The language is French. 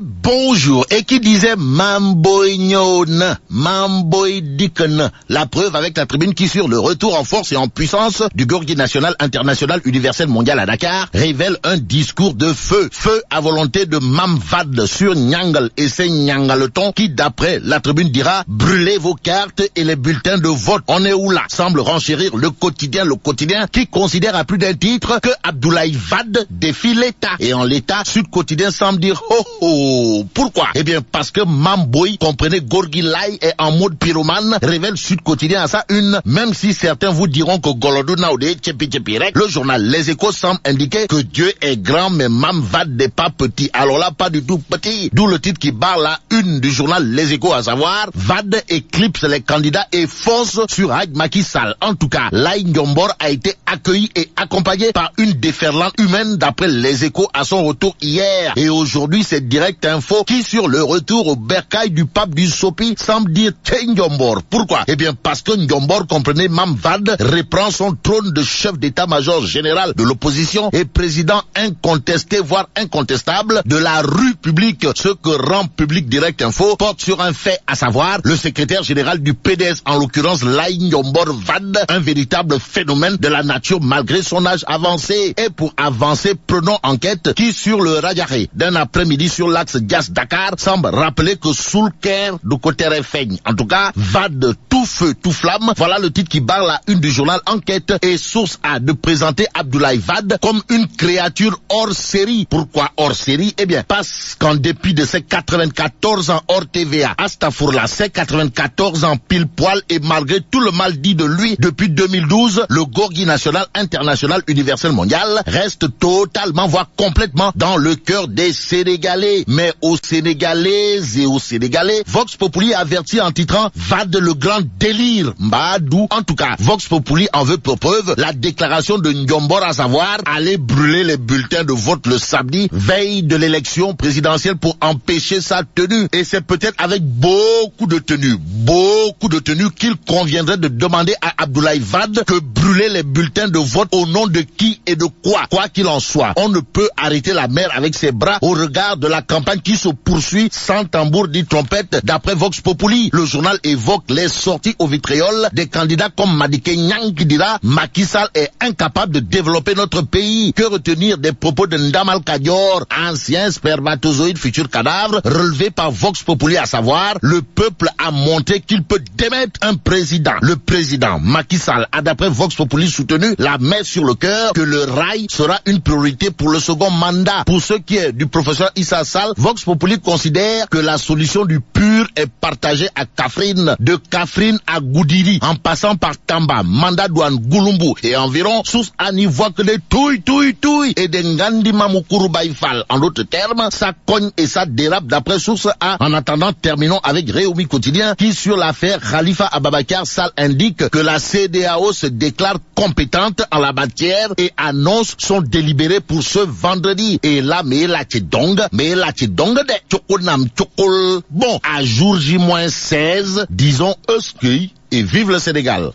bonjour. Et qui disait Mamboy Nyona, Mamboy Dikena. La preuve avec la tribune qui, sur le retour en force et en puissance du Gorgui national, international, universel, mondial à Dakar, révèle un discours de feu. Feu à volonté de Mamvad sur Nyangal et c'est Nyangaleton qui, d'après la tribune, dira brûlez vos cartes et les bulletins de vote. On est où là? Semble renchérir le quotidien qui considère à plus d'un titre que Abdoulaye Wade défie l'État. Et en l'État, Sud Quotidien semble dire oh oh. Pourquoi? Eh bien parce que Mamboy, comprenez, Gorgui Lai est en mode pyromane, révèle Sud Quotidien à ça une, même si certains vous diront que Golodou Naoudé, Tchepi, le journal Les Échos semble indiquer que Dieu est grand mais Mamvad n'est pas petit. Alors là, pas du tout petit. D'où le titre qui barre la une du journal Les Échos, à savoir Wade éclipse les candidats et fonce sur Macky Sall. En tout cas, Lai Ndiombor a été accueilli et accompagné par une déferlante humaine d'après Les Échos à son retour hier. Et aujourd'hui, c'est Direct Info qui, sur le retour au bercail du pape du Sopi, semble dire Ndiombor. Pourquoi? Eh bien parce que Ndiombor, comprenez, Mamvad reprend son trône de chef d'état-major général de l'opposition et président incontesté, voire incontestable de la rue publique. Ce que rend public Direct Info porte sur un fait, à savoir le secrétaire général du PDS, en l'occurrence Lai Ndiombor Wade, un véritable phénomène de la nature malgré son âge avancé. Et pour avancer, prenons enquête qui, sur le Radiaré d'un après-midi sur l'axe Dias-Dakar, semble rappeler que sous le Caire, du côté Refeigne. En tout cas, Wade tout feu, tout flamme. Voilà le titre qui barre la une du journal Enquête et Source A de présenter Abdoulaye Wade comme une créature hors série. Pourquoi hors série? Eh bien, parce qu'en dépit de ses 94 ans hors TVA, Astafourla, ses 94 ans pile poil, et malgré tout le mal dit de lui depuis 2012, le Gorgui national, international, universel, mondial reste totalement, voire complètement dans le cœur des Sénégalais. Mais aux Sénégalaises et aux Sénégalais, Vox Populi avertit en titrant Wade le grand délire. Mbadou. En tout cas, Vox Populi en veut pour preuve la déclaration de Ndiombor, à savoir aller brûler les bulletins de vote le samedi, veille de l'élection présidentielle, pour empêcher sa tenue. Et c'est peut-être avec beaucoup de tenue qu'il conviendrait de demander à Abdoulaye Wade que brûler les bulletins de vote au nom de qui et de quoi. Quoi qu'il en soit, on ne peut arrêter la mer avec ses bras au regard de la campagne qui se poursuit sans tambour ni trompette. D'après Vox Populi, le journal évoque les sorties au vitriol des candidats comme Madické Niang qui dira Macky Sall est incapable de développer notre pays. Que retenir des propos de Ndamal Kadior, ancien spermatozoïde futur cadavre, relevé par Vox Populi, à savoir le peuple a montré qu'il peut démettre un président. Le président Macky Sall a, d'après Vox Populi, soutenu la main sur le cœur que le rail sera une priorité pour le second mandat. Pour ce qui est du professeur Issa Sall, Vox Populi considère que la solution du PUR est partagée à Kaffrine, de Kaffrine à Goudiri, en passant par Tamba, Manda Douane, Goulumbu et environ. Source A n'y voit que des touilles et des Ngandi Mamukuru Baïfal. En d'autres termes, ça cogne et ça dérape, d'après Source A. En attendant, terminons avec Réumi Quotidien qui, sur l'affaire Khalifa Ababakar Sall, indique que la CEDEAO se déclare compétente en la matière et annonce son délibéré pour ce vendredi. Et là, mais la tchidong de Tchokonam Tchokol. Bon, à jour J-16, disons Euskui et vive le Sénégal.